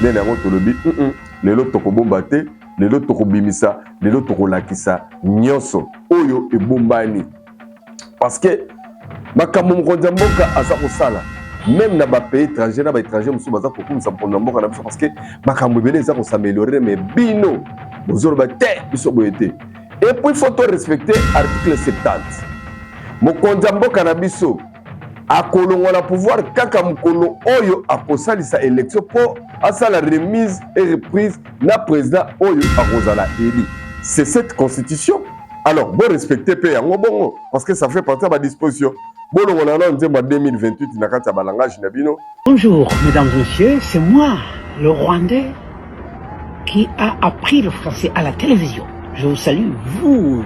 nene yango tolobi lelo tokobomba te, lelo tokobimisa, lelo tokolakisa nyonso oyo ebombani. Parce que makambo mokonzi ya mboka aza kosala même na pays étranger na étranger musu baza kokumisa mokonzi ya mboka na biso parce que makambo ebele eza kosaméliorer mais bino bozoloba te biso boye te. Et puis il faut respecter article 70. Mokonzi ya mboka na biso akolongola na pouvoir kaka mokolo oyo akosalisa élection po asala remise et reprise na président oyo akozala élu. C'est cette constitution. Alors, bon respecter pe yango bongo parce que ça fait partie de ma disposition. Bon, on a en 2028 na kati ya balangage na bino. Bonjour mesdames et messieurs, c'est moi, le Rwandais qui a appris le français à la télévision. Je vous salue, vous,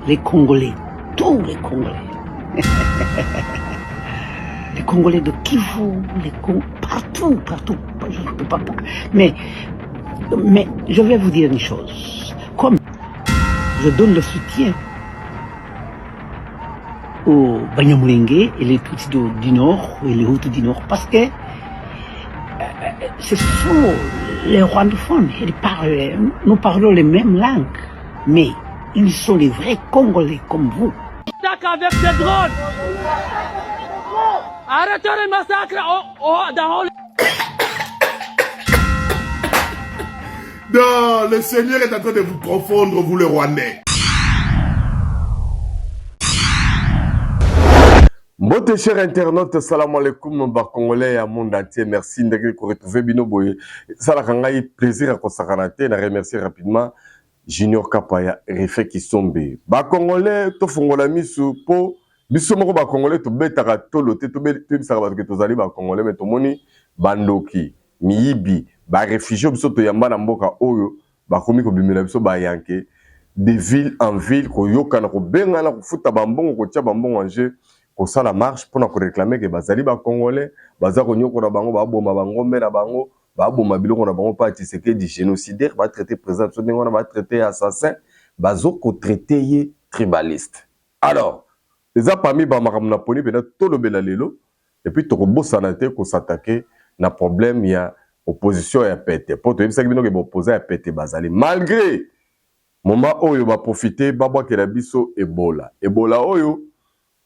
les Congolais, tous les Congolais. Les Congolais de Kivu, partout. Je ne peux pas. Mais je vais vous dire une chose. Comme je donne le soutien aux Banyamulenge et les Tutsis du Nord et les Hutus du Nord parce que ce sont les rwandophones. Nous parlons les mêmes langues, mais ils sont les vrais Congolais comme vous. Attaque avec des drones. Arrêtez le massacre dans le... Non, le Seigneur est en train de vous confondre, vous les Rwandais. Mbote chers internautes, salam alaikum, ba Congolais à monde entier, merci de retrouver Bino Boye. Ça la kangai plaisir à consacrer, na remercier rapidement Junior Kapaya, Refé qui sombe. Ba Congolais, to fongola misu po, biso moko ba Congolais to betaka to lote to bisaka ba to zali ba Congolais mais to moni bandoki, miyibi, ba réfugiés biso to yamba na mboka oyo, ba komi ko bimela biso ba yanke de ville en ville ko yokana ko bengana ko futa bambongo ko tia bambongo en jeu. Pour ça la marche pour nous réclamer que bazali ba Congolais baza ko nyoko na bango ba boma bango mena bango ba boma biloko na bango pa tiseke di génocidaire ba traiter président so ndengona ba traiter assassin bazo ko traiter ye tribaliste. Alors les a parmi ba makamna na poni bena tolobela lelo et puis to ko bosana te ko s'attaquer na problème ya opposition ya pété pour to yebisa bino ke opposer ya pété bazali malgré moment oyo ba profiter ba bwa ke la biso Ebola oyo.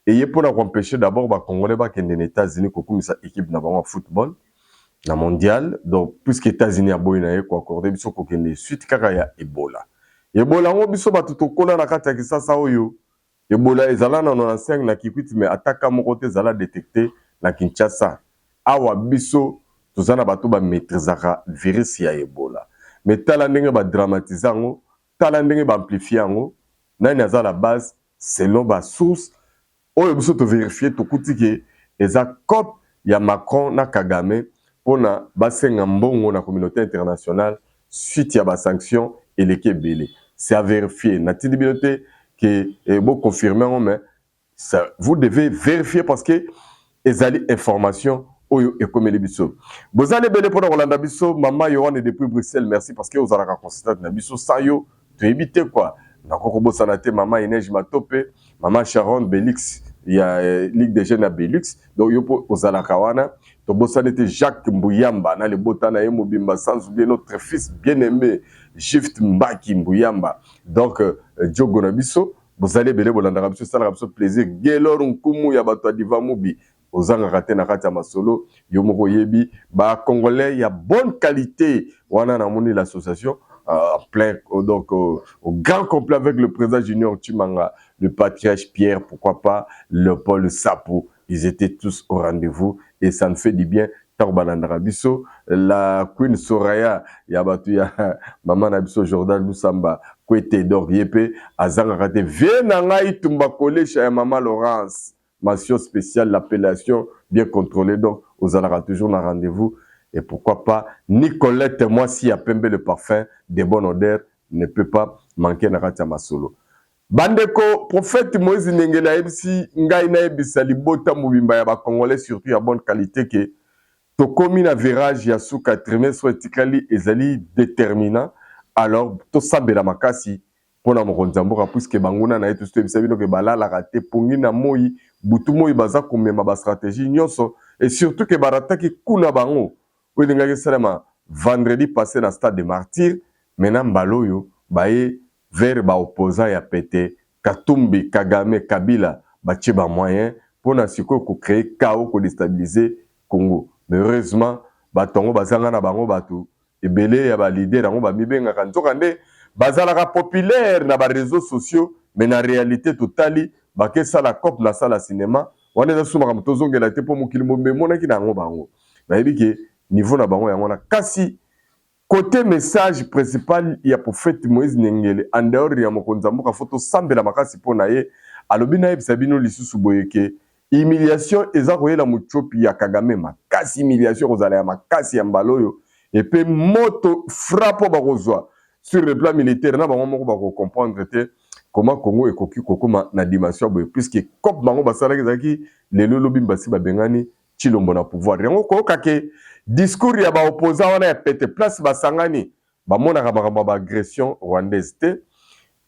Et pour empêcher d'abord les Congolais qui sont aux États-Unis qui ont équipe de football, na mondial. Donc, puisque les États-Unis ont accordé, ils ont accordé suite car il y a Ebola. Ebola, on a tout au coin na kata ki sasa oyo. Ebola ezala na 95 na Kikwit mais attaque à mon côté ezala détecté na Kinshasa. Awa biso tozana bato ba maîtrisaka virus ya Ebola. Mais tala ndenge ba dramatiser ngo, tala ndenge ba amplifier ngo, nani aza la base selon ba source. Oyo biso to vérifier to kutiki eza cop ya Macron na Kagame pona basenga mbongo na communauté internationale suite ya ba sanctions et les kebele. C'est à vérifier. Na tidibilité que bon confirmer mais ça vous devez vérifier parce que ezali information oyo ekomeli biso. Bozale bele pona Rolanda biso mama Yohane depuis Bruxelles merci parce que vous avez constaté na biso sa yo to éviter quoi. Na koko bosana te mama Inej Matope, mama Sharon Belix, il y a Ligue des jeunes à Belix, donc yopo Ozalakawana, to bosana te Jacques Mbuyamba, na le botana ye Mobimba sans oublier notre fils bien-aimé Gift Mbaki Mbuyamba. Donc Diogo Nabiso, bozale bele bolanda biso sala biso plaisir. Gelor nkumu ya bato diva mubi. Ozanga kate na kati ya masolo yo moko yebi ba Congolais ya bonne qualité wana na moni l'association plein donc au grand complet avec le président Junior Chimanga, le patriarche Pierre, pourquoi pas le Paul Sapo, ils étaient tous au rendez-vous et ça me fait du bien. Tarbanandarabiso, la Queen Soraya, Yabatu ya Maman Nabiso Jordan Lusamba, Kwete Dor Yepe, Azangakate, Vienangaï Tumba Collège à Maman Laurence, mention spéciale, l'appellation bien contrôlée, donc aux alara toujours un rendez-vous. Et pourquoi pas, Nicolette, moi, si à Pembe le parfum, des bonnes odeurs, ne peut pas manquer Narata Masolo. Bandeko, prophète Moïse Nengela Ebsi, Ngaïna Ebisa, Libota Moubimba, Yaba Congolais, surtout à bonne qualité, que Tokomi na virage, Yasuka, trimestre, Tikali, Ezali, déterminant. Alors, to sabela makasi, pour na mokonzamboka, puisque Banguna na etu, Sebisabino, que Bala, la rate, Pongina Moï, Boutumoï, Baza, comme ma stratégie, Nyonso, et surtout que Barata, qui Kuna Bango, oui, ngaki salama vendredi passé dans stade de Martyrs maintenant mbaloyo baye vers ba opposant ya pété Katumbi Kagame Kabila batie ba moyen pour na siko ko créer chaos ko déstabiliser Congo mais heureusement batongo bazanga na bango batu ebele ya ba leader yango ba mibenga kanzoka nde bazalaka populaire na ba réseaux sociaux mais na réalité totali bake sala cop na sala cinéma wana za suma ka tozongela te po mokili mombe monaki na yango bango bayebi ke niveau na bango yango na kasi côté message principal ya prophète Moïse Nengele en dehors ya mokonzi mboka photo sambela makasi pona ye alobi na yebisa bino lisusu boyeke humiliation eza koyela muchopi ya Kagame makasi humiliation kozala ya makasi ya mbaloyo et puis moto frappe bakozwa sur le plan militaire na bango moko bako comprendre te comment Congo ekoki kokoma na dimension boye puisque cop bango basalaki zaki lelo lobi mbasi babengani Chilombo na pouvoir yango koyoka ke discours ya ba opposant wana ya pete place basangani bamonaka makambo ba agression rwandaise te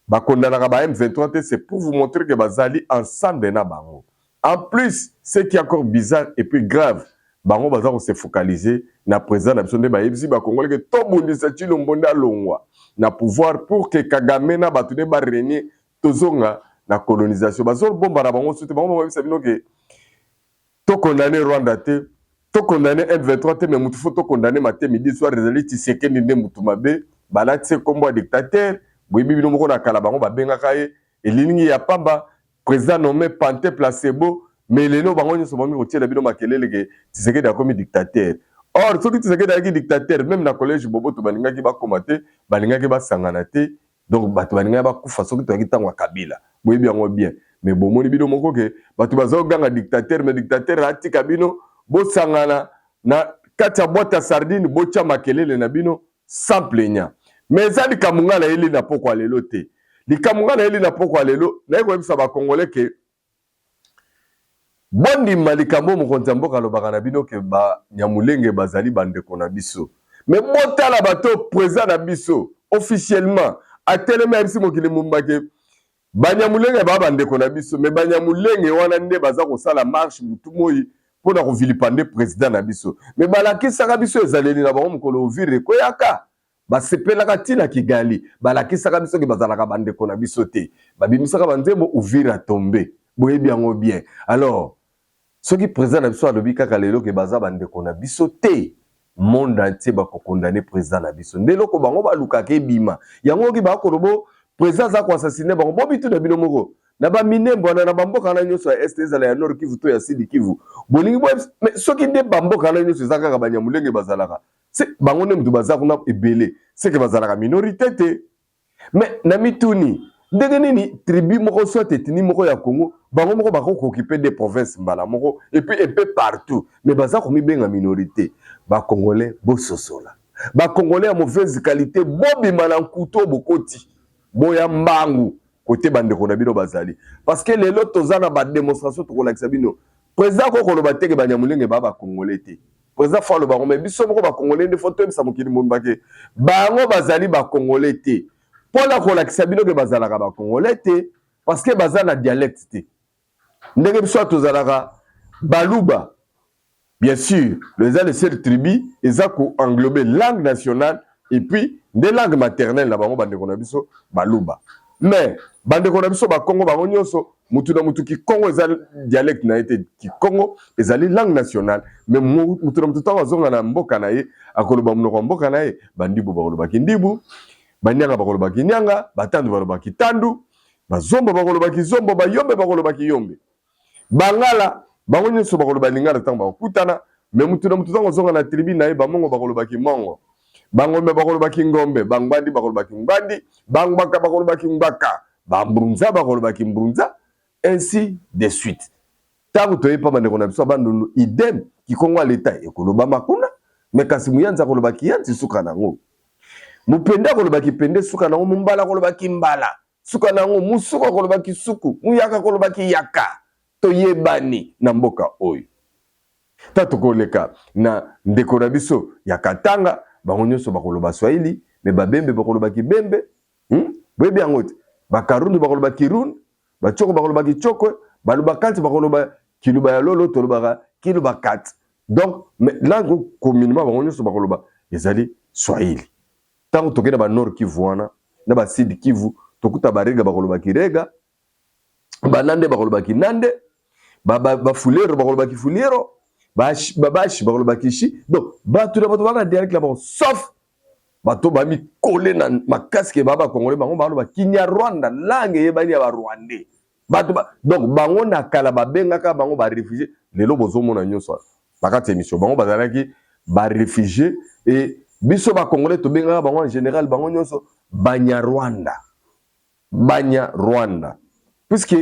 bakondanaka ba M23 te c'est pour vous montrer que bazali ensemble na bango. En plus ce qui est encore bizarre et puis grave bango baza ko se focaliser na président na biso nde bayebisi ba Congolais que to bondisa Chilombo nda longwa na pouvoir pour que Kagame na batu ne ba régner tozonga na colonisation bazol bomba na bango soute bango bayebisa bino que to condamner Rwanda te to condamner M23 te mais mutu faut to condamner matin midi soir rezali Tshisekedi nde mutu mabe balati kombo dictateur boyebi bino moko na kala bango babengaka ye elingi ya pamba président nommé Panté Placebo mais lelo bango nyonso bango kotiela bino makelele ke Tshisekedi akomi dictateur. Or soki Tshisekedi aki dictateur même na collège Boboto balingaki bakoma te balingaki basangana te donc bato balingaki bakufa soki toyaki ntango ya Kabila boyebi yango bien mais bomoni bino moko ke bato bazoganga dictateur mais dictateur atika bino bosangana na kati ya boîte ya sardine botia makelele na bino sans plaignant mais eza likambo nga na ye li na pokwa lelo te likambo nga na ye li na pokwa lelo naye koyebisa bakongole ke bondima likambo mokonzi ya mboka alobaka na bino ke banyamulenge bazali bandeko na biso mais botala bato président na biso officiellement atelemi ayebisi mokili mumba ke banyamulenge baa bandeko na biso mais banyamulenge wana nde baza kosala marche mutu moi mpona kovilipande président na biso mais balakisaka biso ezaleli na bango mokolo ovire koyaka basepelaka ntina Kigali balakisaka biso ke bazalaka bandeko na biso te babimisaka banzembo ovire atombe boyebi yango bien alors soki président na biso alobi kaka lelo ke baza bandeko na biso te monde entier bakokondane président na biso nde eloko bango balukaka ebima yango oki bakolobo président aza koassassine bango bobitu na bino moko na baminembo wana na bamboka na nyonso ya este ezala ya nord kivu to ya sud kivu bolingi mais soki nde bamboka na nyonso eza kaka banyamulenge bazalaka bango nde mutu baza kuna ebele seke bazalaka minorité te mais na mituni ndenge nini tribu moko soit etini moko ya Congo bango moko bakokokipe des provinces mbala moko et puis un peu partout mais baza komibenga minorité bakongolais bososola bakongolais ya mauvaise qualité bobima na nkuto bokoti boya mbangu côté bandeko na bino bazali parce que lelo tozana ba démonstration tokolakisa bino président kokoloba teke banyamulenge ba congolais te président fa loba mais biso moko ba congolais nde photo ebisa mokili mombake bango bazali ba congolais te pona kolakisa bino ke bazalaka ba congolais te parce que baza na dialecte te ndenge biso tozalaka baluba bien sûr les seul tribu eza ko englober langue nationale et puis des langues maternelles na bango bandeko na biso baluba mais bandeko na biso ba Congo bango nyonso mutu na mutu ki Congo eza dialecte na été ki Congo ezali langue nationale mais mutu na mutu tango azonga na mboka na ye akoloba munoko mboka na ye bandibu bakoloba kindibu banyanga bakoloba kinyanga batandu bakoloba kitandu bazombo bakoloba kizombo bayombe bakoloba kiyombe bangala bango nyonso bakoloba lingala tango bakutana mais mutu na mutu tango azonga na tribu na ye bamongo bakoloba kimongo bangombe bakoloba kingombe bangbandi bakoloba kingbandi bangbaka bakoloba kingbaka bambrunza bakoloba kimbrunza ainsi de suite tango toyepa bandeko na biso bandunu idem kikongo leta ekoloba makuna mais kasi muyanza koloba kiyanzi suka nango mupenda koloba kipende suka nango mumbala koloba kimbala suka nango musuka koloba kisuku muyaka koloba kiyaka toyebani na mboka oyo tatokoleka na ndeko na biso ya Katanga bango nyonso bakoloba Swahili mais babembe bakoloba kibembe boyebi yango te bakarundu bakoloba kirundu bachoko bakoloba kichoko baluba kanti bakoloba kiluba ya lolo tolobaka kiluba kati donc langue communément bango nyonso bakoloba ezali Swahili. Tant que tu es dans le nord Kivu, dans le sud Kivu, tu as barega bakolobaki rega, banande bakolobaki nande, fulero bakolobaki fulero, bashi bakolobaki shi. Donc, tout d'abord na dialecte là-bas, sauf bato ba mi collé na makaske baba congolais bango ba Kinyarwanda langue yebani ya ba Rwandais. Donc bango na kala babengaka bango ba réfugié lelo bozomona nyonso. Bakati émission bango bazalaki ba réfugié et biso ba congolais to benga bango en général bango nyonso Banyarwanda. Banyarwanda. Puisque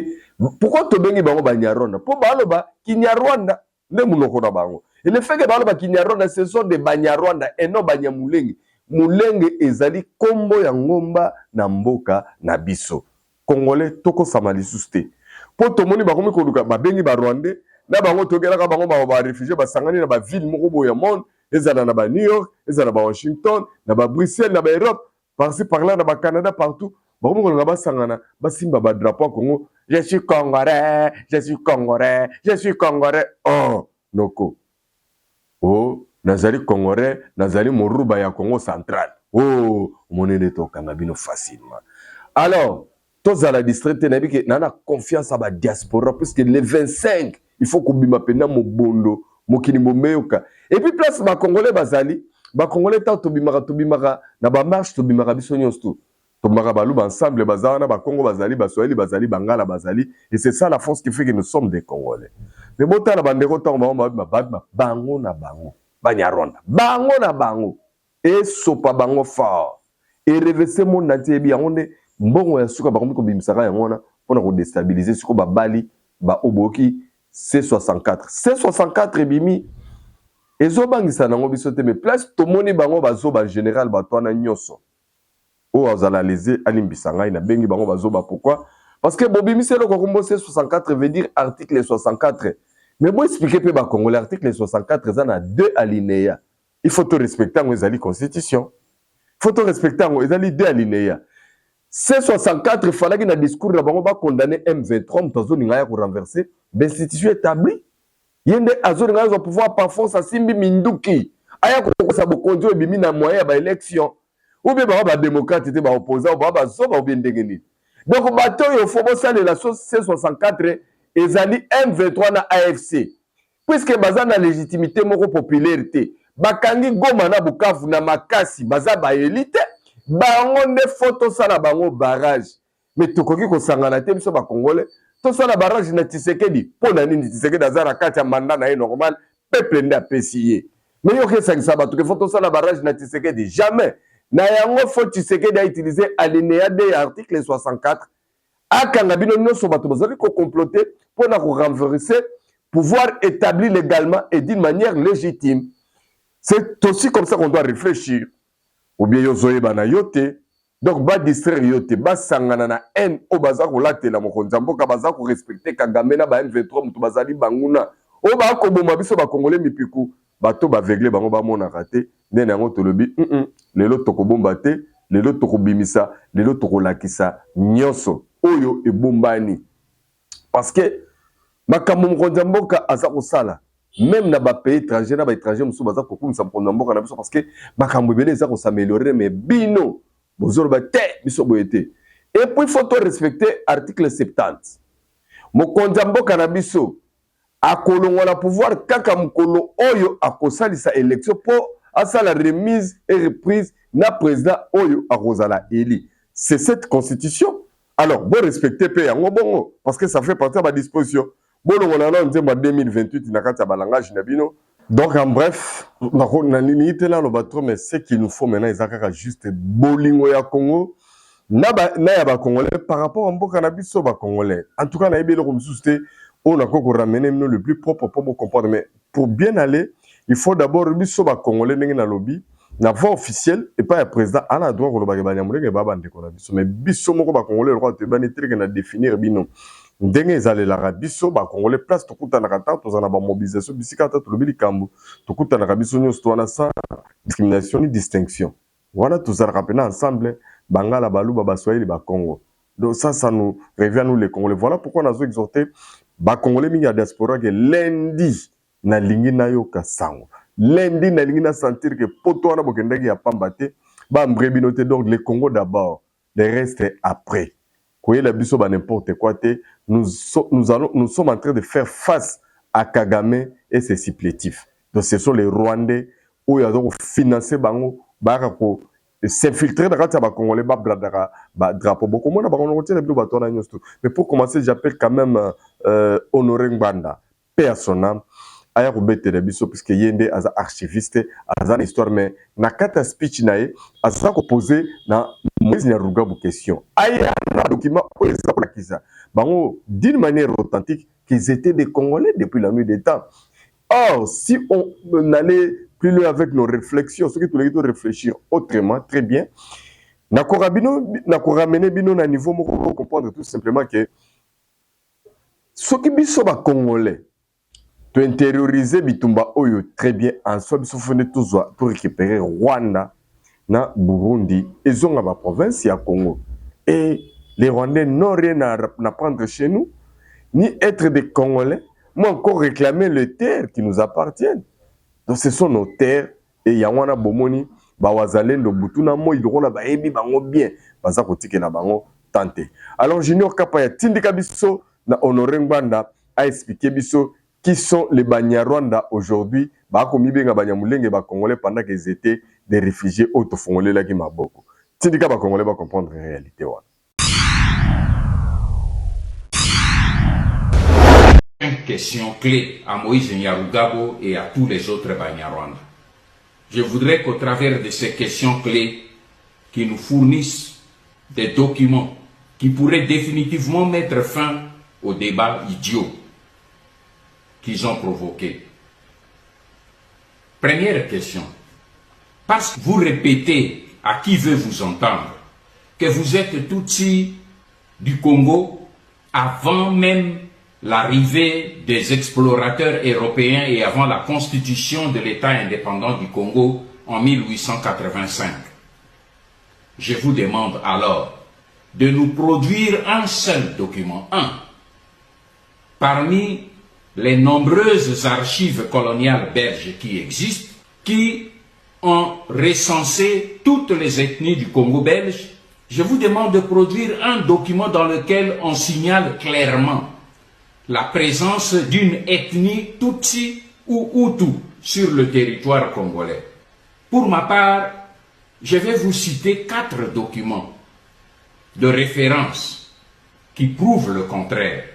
pourquoi to bengi bango Banyarwanda? Pour baloba Kinyarwanda ne munoko na bango. Et le fait que baloba Kinyarwanda ce sont des Banyarwanda et non Banyamulenge. Mulenge ezali kombo ya ngomba na mboka na biso. Congolais toko samali suste. Po to moni bakomi ko luka babengi ba Rwandais na bango togelaka bango ba réfugiés ba sangani na ba ville moko boya monde. Ezala na ba New York, ezala na ba Washington, na ba Bruxelles, na ba Europe, par-ci par-là, na ba Canada, partout. Bakomi ko luka ba sangana, ba simba ba drapeau Congo. Je suis Congolais, je suis Congolais, je suis Congolais. Oh, noko. Oh, nazali Congolais, nazali moruba ya Congo central. Oh, monene to kangabino facilement. Alors, tous à la district n'avait nana confiance à la diaspora puisque les 25, il faut qu'on bima pena mo bondo. Et puis place ba congolais bazali ba congolais tant to bimaka na ba marche to bimaka biso nyonso to bimaka balu ensemble bazana ba Congo bazali ba Swahili bazali bangala bazali et c'est ça la force qui fait que nous sommes des Congolais. Mais bota na bandeko tant bango na bango Banyarwanda bango na bango et sopa bango fort et reverser mon entier bien on est mbongo ya suka ba ko bimisaka ya ngona pona ko déstabiliser suko ba bali ba oboki C64. C64 bimi ezobangisa nango biso te mais place tomoni bango bazoba général batwana nyoso. O azala leze alimbisa ngai na bengi bango bazoba pourquoi? Parce que bobimisi le kombo C64 veut dire article 64. Mais moi expliquer pe ba congolais article 64 ça na 2 alinéas. Il faut te respecter en ezali constitution. Il faut te respecter en ezali 2 alinéas. C64 il fallait que na discours na bango ba condamner M23 mtazo ninga ko renverser l'institution établie. Yende azori nga zo pouvoir par force asimbi minduki. Aya ko sa bokonzo ebimi na moyen ba élection. Ou bien ba démocrate te ba opposant ba zo ba bien ndengeni. Donc bato yo faut bossa la C64 ezali M23 na AFC. Puisque baza na légitimité moko popularité. Bakangi Goma na Bukavu na Makasi baza ba élite. Bango ne photo sala bango barrage. Mais tokoki ko sangana te biso ba congolais. Tout ça la barrage na Tshisekedi pour la nini Tshisekedi azara kati ya mandat na normal peuple nda pesier. Mais yo ke ça ba tout faut ça la barrage na Tshisekedi jamais. Na yango faut Tshisekedi a utilisé alinéa de article 64 akanga bino nyonso bato bazali ko comploter pour na ko renverser pouvoir établi légalement et d'une manière légitime. C'est aussi comme ça qu'on doit réfléchir. Ou bien yo zoyeba na yote. Donc, ba distraire yote, ba sangana na haine, o baza ko latela mokonza mboka baza ko respecter Kagame na ba M23 mutu bazali banguna. O ba ko boma biso ba congolais mipiku, bato ba vegle bango ba mona raté, ndena ngo tolobi, lelo toko bomba te, lelo toko bimisa, lelo toko lakisa nyonso oyo e bombani. Parce que makambo mokonza mboka aza ko sala. Même na ba pays étranger na ba étranger musu baza ko kumisa mokonza mboka na biso parce que makambo bele za ko s'améliorer mais bino et puis il faut respecter l'article 70. Mokonza mboka na biso akolongo na pouvoir kaka mokolo oyo akosalisa élection pour asala remise et reprise na président oyo akozala éli. C'est cette constitution. Alors, bon respecter pe yango bongo parce que ça fait partie de ma disposition. Bon on a en 2028 na kati ya balangage na bino. Donc en bref, na limite là le bateau mais ce qu'il nous faut maintenant ezaka juste bolingo ya Congo na ya ba congolais par rapport à mboka na biso ba congolais. En tout cas na ebele comme souste on a encore ramener le plus propre pour comprendre mais pour bien aller, il faut d'abord biso ba congolais ndenge na lobby na voix officielle et pas le président à la droit ko ba nyamulenge ba bande ko na biso mais biso moko ba congolais le droit te bani tiré na définir bino. Ndenge ezale la biso ba congolais place to kuta na kata to zana ba mobilisation bisika ta to lobili kambu to kuta na biso nyos to na sans discrimination ni distinction wana to zara pena ensemble bangala baluba ba Swahili ba Congo. Donc ça nous revient nous les Congolais. Voilà pourquoi on a exhorté ba congolais mingi ya diaspora que lundi na lingi na yo kasango lundi na lingi na sentir que poto wana bokendaki ya pamba te ba mbrebino te. Donc le Congo d'abord, le reste après. Koyela biso ba n'importe quoi te. Nous sommes en train de faire face à Kagame et ses supplétifs. Donc ce sont les Rwandais où ils ont financé bango baka ko s'infiltrer dans les Congolais ba drapeau beaucoup monde ba retient le bateau na nyosto. Mais pour commencer, j'appelle quand même Honoré Ngbanda, paix à son âme. Aya ko betele biso puisque yende aza archiviste aza na histoire mais na kata speech nae aza ko poser na Moïse Nyarugabo question. Aya na document oyo eza ko lakisa bango d'une manière authentique qu'ils étaient des Congolais depuis la nuit des temps. Or, si on allait plus loin avec nos réflexions, ce que tu dois réfléchir autrement, très bien, na ramener bino na niveau pour comprendre tout simplement que ce qui biso ba Congolais, tu intérioriser bitumba oyo très bien en soi biso fondé tous pour récupérer Rwanda na Burundi et zonga ba province ya Congo. Et les Rwandais n'ont rien à prendre chez nous, ni être des Congolais, mais encore réclamer les terres qui nous appartiennent. Donc ce sont nos terres et Yawana Bomoni, Bawazalendo, Butuna Mo, Hidrola, Baebi, Bango bien, Bazako Tike na Bango, Tante. Alors Junior Kapaya, Tindika Biso, na Honoré Ngbanda, a expliqué Biso qui sont les Banyarwanda aujourd'hui, Bako Mibenga Banyamulenge, Congolais pendant qu'ils étaient des réfugiés autofongolais là qui m'a beaucoup. Tindika Congolais va comprendre la réalité. Une question clé à Moïse Nyarugabo et à tous les autres Banyarwanda. Je voudrais qu'au travers de ces questions clés, qu'ils nous fournissent des documents qui pourraient définitivement mettre fin au débat idiot qu'ils ont provoqué. Première question. Parce que vous répétez à qui veut vous entendre que vous êtes Tutsi du Congo avant même l'arrivée des explorateurs européens et avant la constitution de l'État indépendant du Congo en 1885. Je vous demande alors de nous produire un seul document, parmi les nombreuses archives coloniales belges qui existent, qui ont recensé toutes les ethnies du Congo belge. Je vous demande de produire un document dans lequel on signale clairement la présence d'une ethnie Tutsi ou Hutu sur le territoire congolais. Pour ma part, je vais vous citer 4 documents de référence qui prouvent le contraire.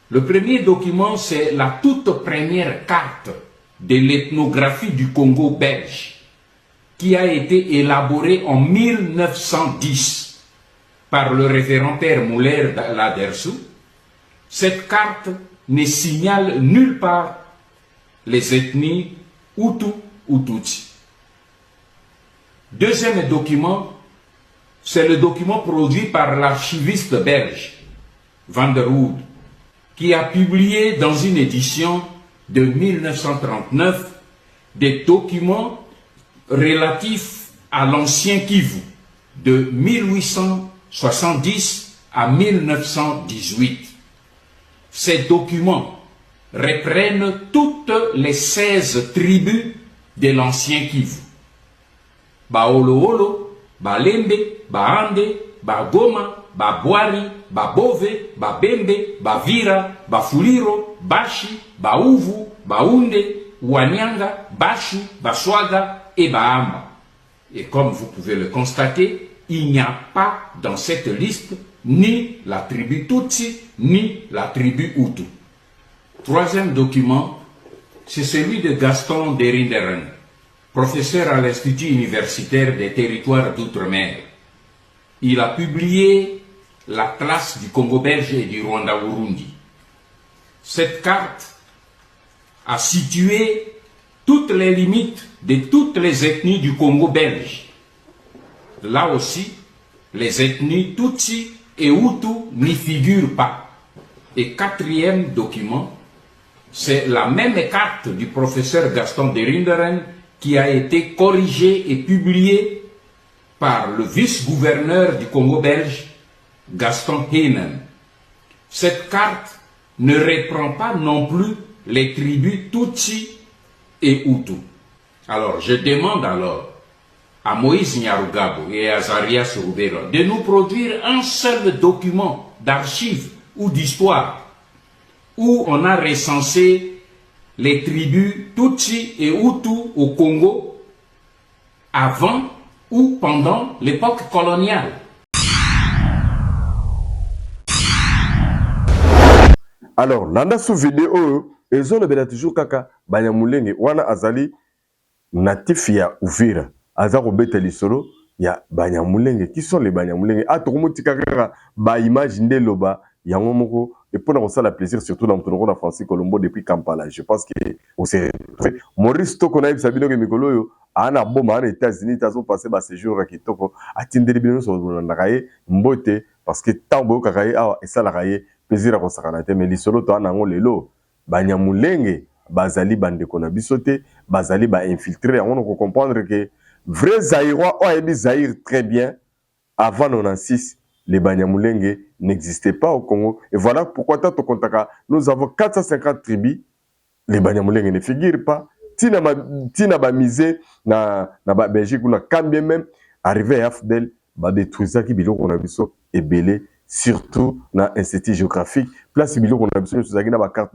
Le premier document, c'est la toute première carte de l'ethnographie du Congo belge qui a été élaborée en 1910 par le référendaire Muller Ladersou. Cette carte ne signale nulle part les ethnies Hutu ou Tutsi. Deuxième document, c'est le document produit par l'archiviste belge Van der Hoed, qui a publié dans une édition de 1939 des documents relatifs à l'ancien Kivu de 1870 à 1918. Ces documents reprennent toutes les 16 tribus de l'ancien Kivu. Baoloolo, Balembe, Baande, Bagoma, Babwari, Babove, Babembe, Bavira, Bafuliro, Bashi, Bauvu, Baounde, Wanyanga, Bashu, Baswaga et Bahama. Et comme vous pouvez le constater, il n'y a pas dans cette liste ni la tribu Tutsi, ni la tribu Hutu. Troisième document, c'est celui de Gaston Derinderen, professeur à l'Institut universitaire des territoires d'outre-mer. Il a publié la classe du Congo belge et du Rwanda-Burundi. Cette carte a situé toutes les limites de toutes les ethnies du Congo belge. Là aussi, les ethnies Tutsi et Hutu n'y figurent pas. Et quatrième document, c'est la même carte du professeur Gaston Derinderen qui a été corrigée et publiée par le vice-gouverneur du Congo belge, Gaston Heinen. Cette carte ne reprend pas non plus les tribus Tutsi et Hutu. Alors, je demande alors à Moïse Nyarugabo et à Zarias Roubera de nous produire un seul document d'archives ou d'histoire où on a recensé les tribus Tutsi et Hutu au Congo avant ou pendant l'époque coloniale. Alors, landa sous vidéo, ils ont le toujours kaka, Banyamulenge, wana azali natif ya Uvira, azaro bete lisolo, ya Banyamulenge. Qui sont les Banyamulenge? Ah, tout le monde kaka, ba image ndeloba, yango moko, et pour nous ça la plaisir, surtout dans le Francis Colombo depuis Kampala. Je pense que c'est Maurice Toko naïb sabino ke mikolo yo, ana boma ana États-Unis, tazo passé ba séjour ki Toko, atindeli bino so nakaye mbote parce que tambo kakaye ah et ça la kaye plaisir à konsakanate mais lisolo to ana ngolelo Banyamulenge bazali bandeko na bisote, bazali ba infiltré, on peut comprendre que vrai Zaïrois ont aimé Zaïre très bien avant 96. Les Banyamulenge n'existaient pas au Congo. Et voilà pourquoi, tant nous avons 450 tribus. Les Banyamulenge ne figurent pas. Tina ba misé na Belgique ou na Cambie même, arrivé à Afdel, ba détruisa qui bilo qu'on a vu et belé, surtout dans l'Institut géographique. Place bilo qu'on a vu sur la carte,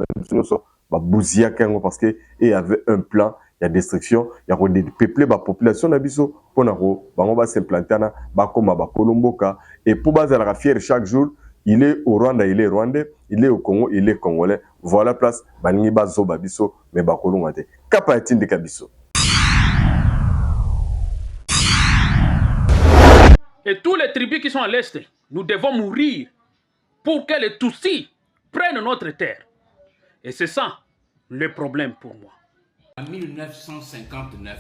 ba bouzia kango parce que il y avait un plan. Il y a destruction, il y a dépeuplé la population nabiso pour na s'implanter na bakoma bakolomboka et pour baser la fière chaque jour, il est au Rwanda, il est rwandais, il est au Congo, il est congolais. Voilà place balingi bazo babiso mais bakolomate. Kapa etinde kabiso. Et tous les tribus qui sont à l'est, nous devons mourir pour que les Tutsis prennent notre terre. Et c'est ça le problème pour moi. En 1959,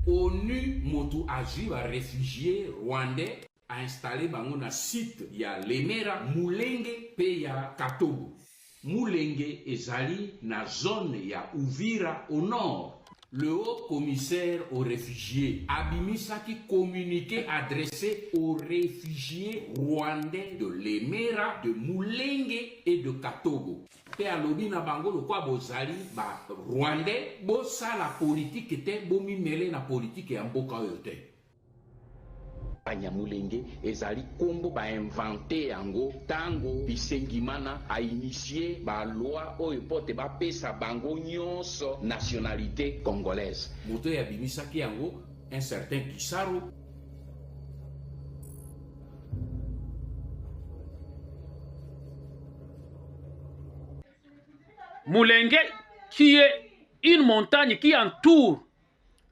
ONU Motu Aji, un réfugié rwandais, a installé un site. Il y a Lemera, Mulenge, et il y a Katogo. Mulenge et Zali, na zone, il y a Uvira au nord. Le haut commissaire aux réfugiés, Abimisaki, communiqué adressé aux réfugiés rwandais de Lemera, de Mulenge et de Katogo. Pe alobi na bango le kwa bozali ba rwandais bosa la politique était bomi mêlé na politique ya mboka oyo te. Banyamulenge ezali kombo ba inventé yango tango bisengimana a initié ba loi oyo pote ba pesa bango nyonso nationalité congolaise. Moto ya bimisaki yango un certain Kisaro. Mulenge, qui est une montagne qui entoure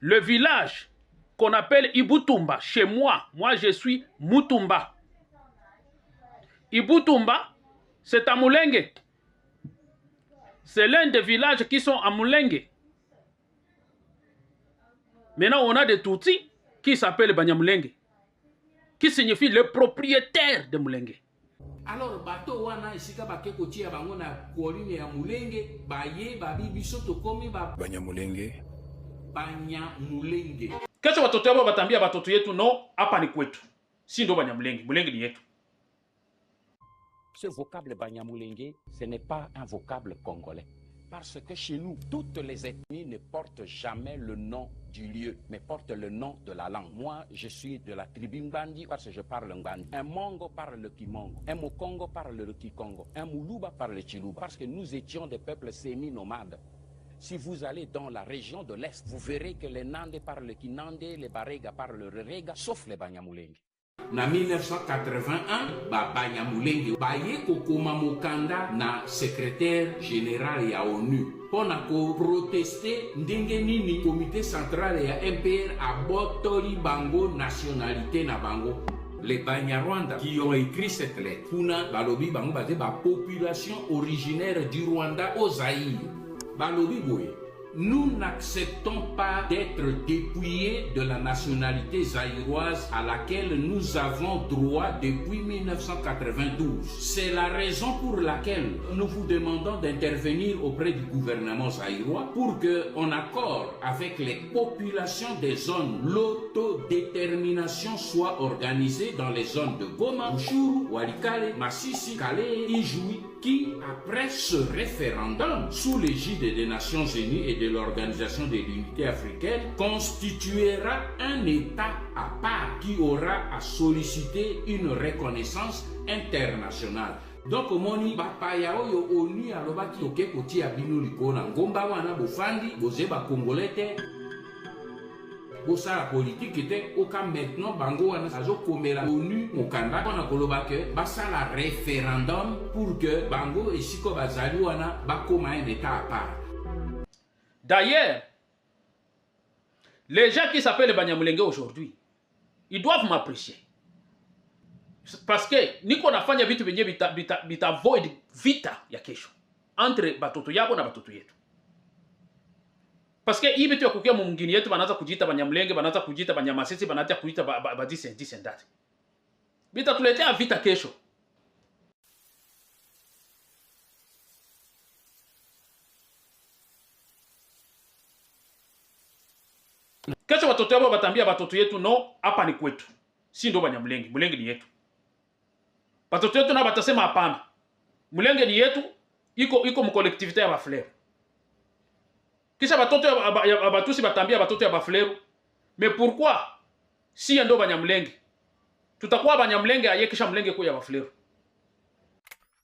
le village qu'on appelle Ibutumba. Chez moi, je suis Mutumba. Ibutumba, c'est à Mulenge. C'est l'un des villages qui sont à Mulenge. Maintenant, on a des Tutsis qui s'appellent Banyamulenge, qui signifie le propriétaire de Mulenge. Alors, bateau wana isika bakeko tia bango na koline ya Mulenge, baye babibi soto komi ba Banyamulenge. Banyamulenge. Kesho watoto yabo batambia batoto yetu no hapa ni kwetu. Si ndo Banyamulenge, Mulenge ni yetu. Ce vocable Banyamulenge, ce n'est pas un vocable congolais. Parce que chez nous, toutes les ethnies ne portent jamais le nom du lieu, mais portent le nom de la langue. Moi, je suis de la tribu Mbandi parce que je parle Mbandi. Un Mongo parle le Kimongo. Un Mokongo parle le Kikongo. Un Muluba parle le Chiluba. Parce que nous étions des peuples semi-nomades. Si vous allez dans la région de l'Est, vous verrez que les Nandé parlent le Kinandé, les Barega parlent le Rega, sauf les Banyamulenge. Na 1981, Banyamulenge baye kokoma mokanda na secrétaire général ya ONU. Pona ko protester ndenge nini comité central ya MPR abotoli bango nationalité na bango. Les Banyarwanda qui ont écrit cette lettre, kuna balobi bango bate ba population originaire du Rwanda au Zaïre. Balobi boye. Nous n'acceptons pas d'être dépouillés de la nationalité zaïroise à laquelle nous avons droit depuis 1992. C'est la raison pour laquelle nous vous demandons d'intervenir auprès du gouvernement zaïrois pour qu'on accorde avec les populations des zones l'autodétermination soit organisée dans les zones de Goma, Ruchuru, Walikale, Masisi, Kale, Ijoui, qui, après ce référendum, sous l'égide des Nations Unies et de l'Organisation de l'Unité africaine, constituera un État à part qui aura à solliciter une reconnaissance internationale. Donc moni bapaya oyo onu alobaki oke koti ya bino likona ngomba wana bofandi bozeba congolais la politique était au cas maintenant bango wana azo komela onu mokanda wana koloba ke basala référendum pour que bango esiko bazali wana bakoma un état à part. D'ailleurs, les gens qui s'appellent Banyamulenge aujourd'hui, ils doivent m'apprécier. Parce que niko nafanya vitu venye bita void vita ya kesho entre batoto yabo na batoto yetu. Parce que hii vitu ya kukia mungini yetu banaanza kujiita Banyamulenge, banaanza kujiita Banyamasisi, banaanza kujiita this and that. Bita tuletea vita kesho. Kesho watoto yabo batambia batoto yetu no, hapa ni kwetu. Si ndo Banyamulenge, Mulenge ni yetu. Batoto yetu na batasema hapana. Mulenge ni yetu, iko mkolektivite ya Bafulero. Kisha batoto ya Batusi batambia batoto ya Bafulero. Mais pourquoi si ndo Banyamulenge? Tutakuwa Banyamulenge aye kisha Mulenge kwa ya Bafulero.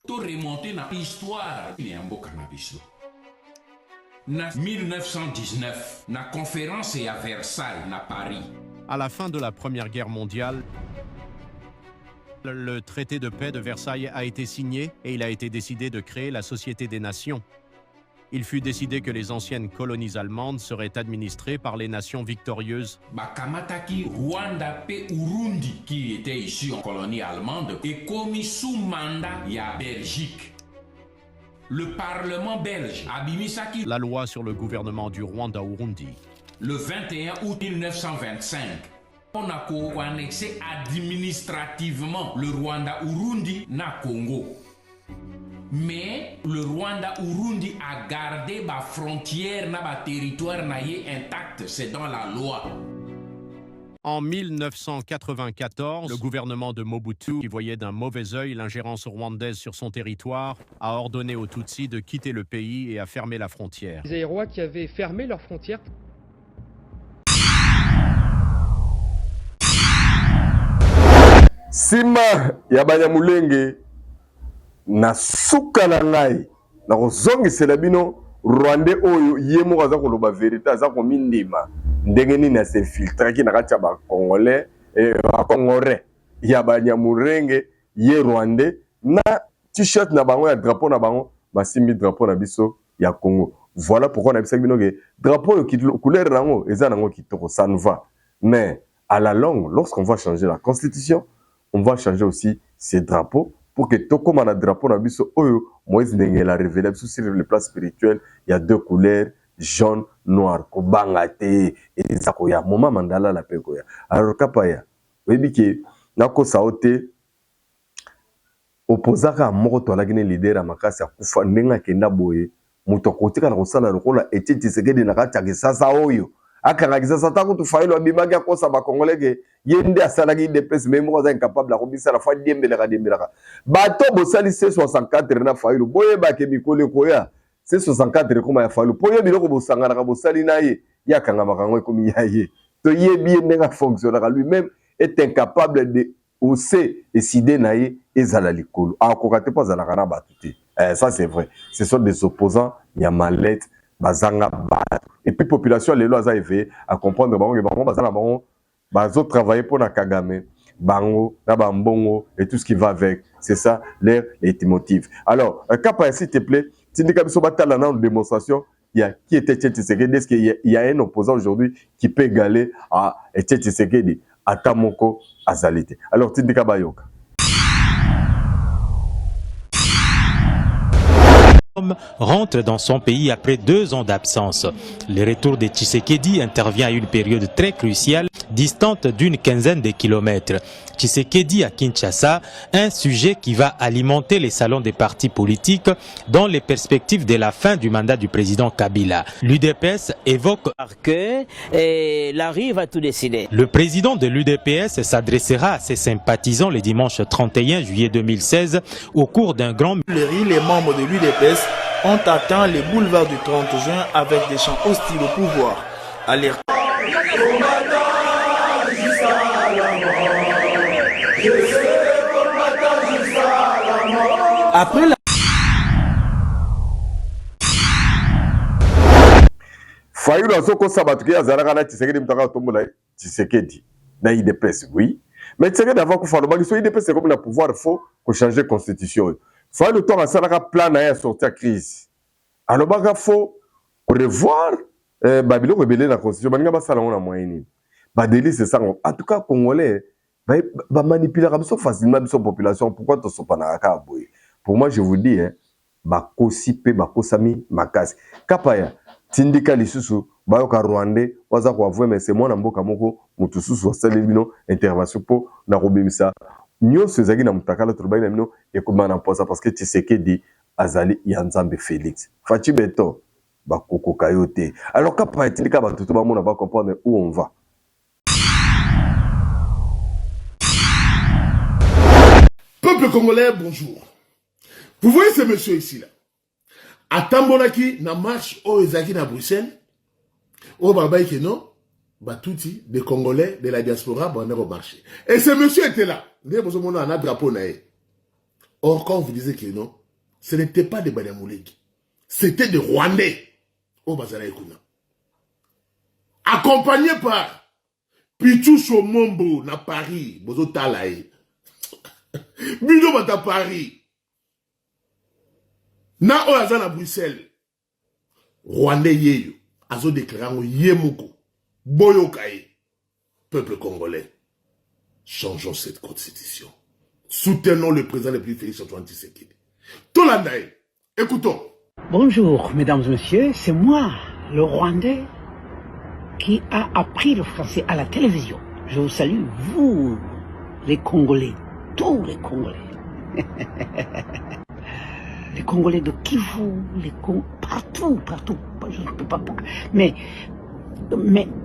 To remonter na histoire ni amboka na biso. Na 1919, na conférence à Versailles, na Paris. À la fin de la Première Guerre mondiale, le traité de paix de Versailles a été signé et il a été décidé de créer la Société des Nations. Il fut décidé que les anciennes colonies allemandes seraient administrées par les nations victorieuses. Bakamataki Rwanda pe Urundi, qui étaient issus en colonie allemande, et commis sous mandat ya Belgique. Le Parlement belge a bimisaki la loi sur le gouvernement du Rwanda-Urundi. Le 21 août 1925, on a annexé administrativement le Rwanda-Urundi na Congo. Mais le Rwanda-Urundi a gardé ma frontière na ba territoire intact, c'est dans la loi. En 1994, le gouvernement de Mobutu, qui voyait d'un mauvais œil l'ingérence rwandaise sur son territoire, a ordonné aux Tutsis de quitter le pays et a fermé la frontière. Les Aérois qui avaient fermé leurs frontières. Sima ya Banyamulenge na suka na ngai na kozongisela bino Rwandais oyo ye moko aza koloba vérité aza komindima ndenge nini na s'infiltraki na kati ya Congolais Congolais ya Banyamulenge ye Rwandais na t-shirt na bango ya drapeau na bango basimbi drapeau na biso ya Congo. Voilà pourquoi on a dit que drapeau qui couleur nango eza nango kitoko, ça nous va. Mais à la longue, lorsqu'on va changer la constitution, on va changer aussi ces drapeaux pour que tout comme on a drapeau na biso oyo Moïse Ndenge l'a révélé sur le plan spirituel, il y a deux couleurs, jaune, noir, kobangate et zako ya moma mandala la peko ya. Alors kapaya, webi ke nako saote opposaka moko to la gine leader makasi ya kufa ndenga kenda boye muto kotika na kosala lokola Etienne Tshisekedi na kati ya kisasa oyo akanga kisasa taku tu failo abimaki akosa ba congolais ke yende asalaki DPS même ko za incapable la kobisa la fois dembelaka bato bosali C64 na failo boye ba ke mikole koya C64 koma ya failo boye biloko bosangana ka bosali na ye yakanga makango ekomi yaye to ye bien ndenga fonctionnera lui-même est incapable de ose décider na ye ezala likolo akokate pas za la kana batute. Ça c'est vrai, ce sont des opposants, il y a mallette, bazanga bat. Et puis population les lois a éveillé à comprendre bango bazanga bango bazo travailler pour na Kagame, bango na bambongo et tout ce qui va avec. C'est ça leur leitmotiv. Alors, Kapa s'il te plaît, Tindika biso batala na démonstration, il y a qui était Etienne Tshisekedi, est-ce qu'il y a un opposant aujourd'hui qui peut égaler à Etienne Tshisekedi à Tamoko Azalite. Alors Tindika Bayoka rentre dans son pays après 2 ans d'absence. Le retour de Tshisekedi intervient à une période très cruciale distante d'une quinzaine de kilomètres. Tshisekedi à Kinshasa, un sujet qui va alimenter les salons des partis politiques dans les perspectives de la fin du mandat du président Kabila. L'UDPS évoque que Larry va tout décider. Le président de l'UDPS s'adressera à ses sympathisants le dimanche 31 juillet 2016 au cours d'un grand... Les membres de l'UDPS ont atteint les boulevards du 30 juin avec des chants hostiles au pouvoir. Alerte. Après la... Fayulu azoko sabatuki azalaka na Tshisekedi mutaka tombola Tshisekedi na IDPS oui mais Tshisekedi avant ko falo bangiso IDPS c'est comme na pouvoir faut ko changer constitution. Fayulu to asalaka plan na ya sortir crise. Alors baka faut revoir babilo rebelle na constitution baninga basala na moyen. Ba délit c'est ça en tout cas congolais ba manipuler comme facilement la population pourquoi to sopana ka boy. Pour moi je vous dis hein ba kosipe ba kosami makasi. Kapaya tindika lisusu bayoka rwandais waza ko avouer mais c'est moi na mboka moko mutu susu wasali bino intervention po na kobimisa nyonso ezaki na mutakala turubai na bino ekoma na posa parce que Tshisekedi azali ya Nzambe Félix Fachi Beto bakoko kayote alors kapa tindika batutu ba mona ba comprendre où on va. Peuple congolais, bonjour. Vous voyez ce monsieur ici là. À Tambolaki, na marche au Ezaki na Bruxelles, au Babaï non, Batouti, des Congolais de la diaspora, on a marché. Et ce monsieur était là. On a un drapeau naé. Or, quand vous disiez que non, ce n'était pas des Banyamuleki. C'était des Rwandais. Au Bazara Ekuna. Accompagné par Pichou Chomombo na Paris, Bozo Talae. Bino Bata Paris. Na oyaza na Bruxelles. Rwandais yeyo. Azo déclarant yemoko. Boyokaye. Peuple congolais. Changeons cette constitution. Soutenons le président le plus Félix Antoine Tshisekedi. Tolandaï. Écoutons. Bonjour, mesdames et messieurs, c'est moi, le Rwandais, qui a appris le français à la télévision. Je vous salue, vous, les Congolais, tous les Congolais. Les Congolais de Kivu, partout. Je ne peux pas. Mais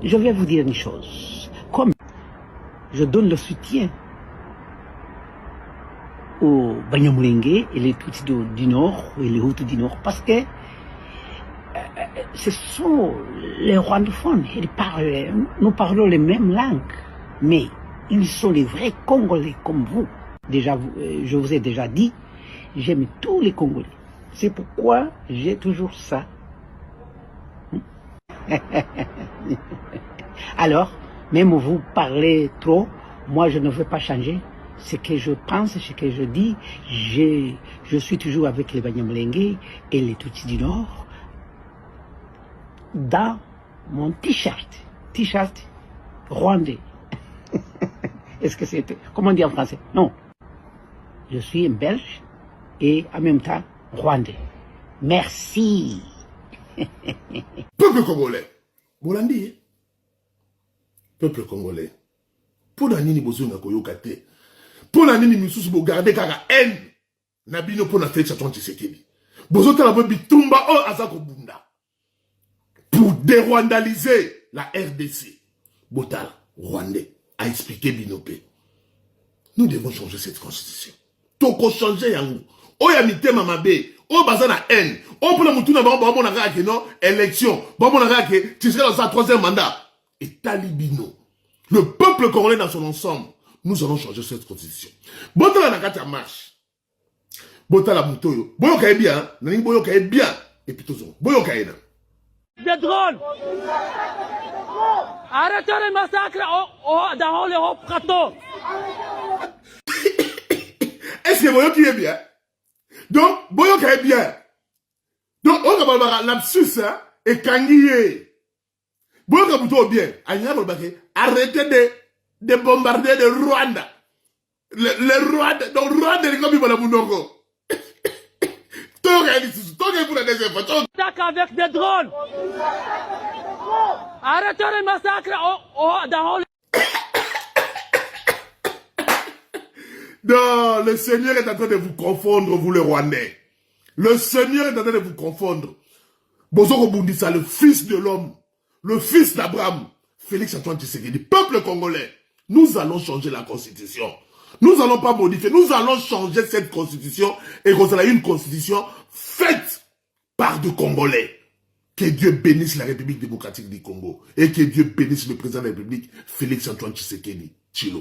je vais vous dire une chose. Comme je donne le soutien aux Banyamulenge et les Tutsis du Nord et les Hutus du Nord, parce que ce sont les rwandophones. Nous parlons les mêmes langues, mais ils sont les vrais Congolais comme vous. Déjà, je vous ai déjà dit, j'aime tous les Congolais. C'est pourquoi j'ai toujours ça. Alors, même vous parlez trop, moi je ne veux pas changer. Ce que je pense, ce que je dis, je suis toujours avec les Banyamulenge et les Tutsis du Nord dans mon t-shirt rwandais. Est-ce que c'est... Comment on dit en français? Non. Je suis un Belge et en même temps rwandais. Merci. Peuple congolais. Bolandi. Peuple congolais. Pour la nini bozonga koyokate. Pour la nini misusu bo garder kaka haine. Nabino pour na Félix Antoine Tshisekedi. Bozota la bobi tumba o azako bunda. Pour dérwandaliser la RDC. Botal, Rwandais, a expliqué Binopé. Nous devons changer cette constitution. Toko changer yango. O ya mitema mabe. O bazana haine. O pour la mutuna bon na kaka non élection. Bon na kaka Tshisekedi dans sa troisième mandat. Et Talibino. Le peuple congolais dans son ensemble. Nous allons changer cette constitution. Botala na kata marche. Botala mutoyo. Boyoka bien. Nani boyoka bien. Et puis tozo. Boyoka na. Des drones. Arrêtez les massacres dans le plateau. Est-ce que Boyoka est bien? Donc, Boyoka est bien. Donc, on va avoir l'absus, hein, et Kangiye. Boyoka plutôt bien. Arrêtez de bombarder le Rwanda. Le Rwanda. Donc, Rwanda est comme il va la Mounoko. Attaque avec des drones. Arrêtez les massacres dans le... Non, le Seigneur est en train de vous confondre, vous les Rwandais. Le Seigneur est en train de vous confondre. Bozoko Bundisa, le fils de l'homme, le fils d'Abraham, Félix Antoine Tshisekedi, peuple congolais, nous allons changer la constitution. Nous n'allons pas modifier, nous allons changer cette constitution et qu'on sera une constitution faite par des Congolais. Que Dieu bénisse la République démocratique du Congo et que Dieu bénisse le président de la République, Félix Antoine Tshisekedi. Chilo.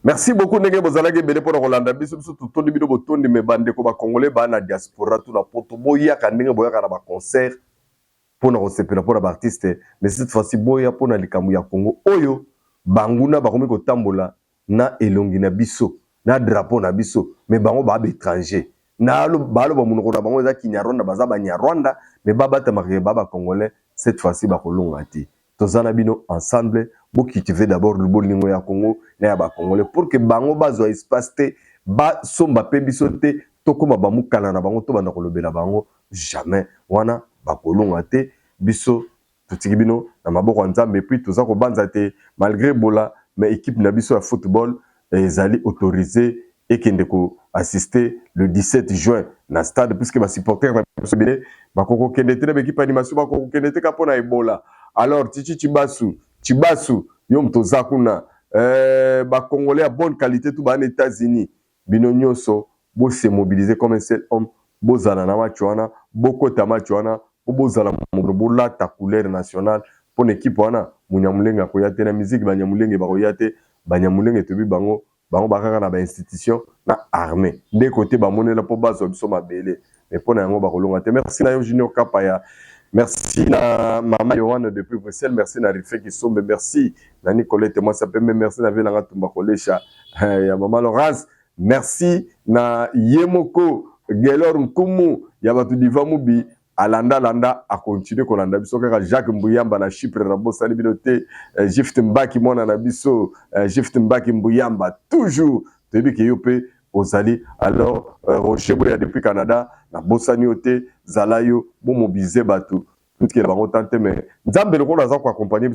Merci beaucoup ndenge bozalaki ebele mpona kolanda biso totondi bino botondi me bandeko bacongolais baa na diaspora tuna poto boyaka ndenge boyaka na baconcert mpona kosepela mpona baartiste mais cette fois-ci boya mpona likambo ya Congo oyo banguna bakomi kotambola na elongi na biso na drapeau na biso mais bango baa baétranger baloba monoko na bango eza Kinyarwanda baza Banyarwanda mais babatamaka baa bacongolais cette fois-ci bakolonga te tozana bino ensemble bokultiver d'abord le bolingo ya Congo na ya bacongolais pour que bango bazwa espace te basomba pe biso te tokoma bamukala na bango to banda kolobela bango jamais wana bakolonga te biso totiki bino na maboko ya Nzambe puis toza kobanza te malgré bola mais équipe na biso ya football ezali autorisé ekende ko assister le 17 juin na stade puisque ba supporters na biso bile bakoko kende te na équipe animation bakoko kende te ka pona Ebola. Alors Titi Chibasu yom toza kuna ba congolais à bonne qualité tout ba en États-Unis bino nyonso bo se mobiliser comme un seul homme bozala na match wana bokota match wana bozala mobola ta couleur nationale pour équipe wana Munyamulenga koyate na musique Banyamulenge bakoyate Banyamulenge tobi bango bakaka na ba institution na armée de côté ba monela po bazo biso mabele mais pona yango bakolonga te. Merci na yo Junior Kapaya. Merci na Mama Yohan depuis Bruxelles, merci na Rifé qui sombe, merci na Nicolette, moi ça peut même merci na Velanga Tumba Kolesha, ya Mama Laurence, merci na Yemoko, Gelor Nkumu, ya batu diva mubi, Alanda Landa a continué kolanda biso kaka Jacques Mbuyamba na Chypre na Bosani Binote, Gift Mbaki mona na biso, Gift Mbaki Mbuyamba toujours, tebi ki yope Ozali, alors Rocher Bouya depuis Canada, na Bosani Ote, Zalayo, bon mobiliser bateau, tout qui est bango tante, mais Nzambe le rôle à quoi accompagner,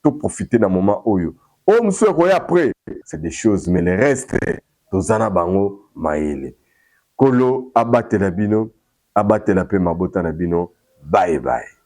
tout profiter d'un moment oyo. Oh, monsieur, après, c'est des choses, mais le reste, Tozana bango, maele. Kolo, abate la bino, abate la paix, mabota na bino, bye bye.